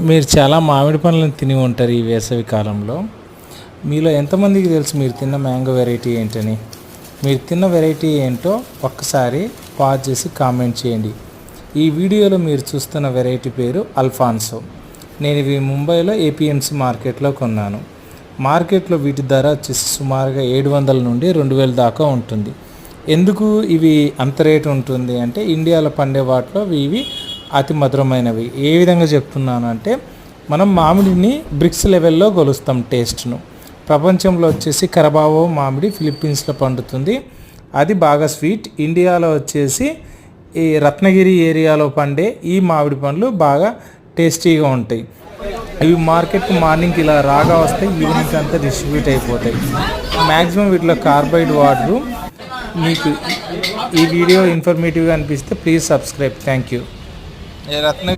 మీరు చాలా మామిడి పండ్లను తిని ఉంటారు ఈ వేసవి కాలంలో. మీలో ఎంతమందికి తెలుసు మీరు తిన్న మ్యాంగో వెరైటీ ఏంటని? మీరు తిన్న వెరైటీ ఏంటో ఒక్కసారి పాజ్ చేసి కామెంట్ చేయండి. ఈ వీడియోలో మీరు చూస్తున్న వెరైటీ పేరు అల్ఫాన్సో. నేను ఇవి ముంబైలో ఏపీఎంసీ మార్కెట్లో కొన్నాను. మార్కెట్లో వీటి ధర వచ్చేసి సుమారుగా 700 నుండి 2000 దాకా ఉంటుంది. ఎందుకు ఇవి అంత రేటు ఉంటుంది అంటే ఇండియాలో పండే వాటిలో ఇవి అతి మధురమైనవి. ఏ విధంగా చెప్తున్నాను అంటే, మనం మామిడిని బ్రిక్స్ లెవెల్లో కొలుస్తాం టేస్ట్ను. ప్రపంచంలో వచ్చేసి కరబావో మామిడి ఫిలిప్పీన్స్లో పండుతుంది, అది బాగా స్వీట్. ఇండియాలో వచ్చేసి ఈ రత్నగిరి ఏరియాలో పండే ఈ మామిడి పండ్లు బాగా టేస్టీగా ఉంటాయి. ఇవి మార్కెట్కి మార్నింగ్కి ఇలా రాగా వస్తాయి, ఈవినింగ్ అంతా డిస్ట్రిబ్యూట్ అయిపోతాయి. మ్యాక్సిమం వీటిలో కార్బైడ్ వాడరు. మీకు ఈ వీడియో ఇన్ఫర్మేటివ్గా అనిపిస్తే please subscribe. Thank you. Ratna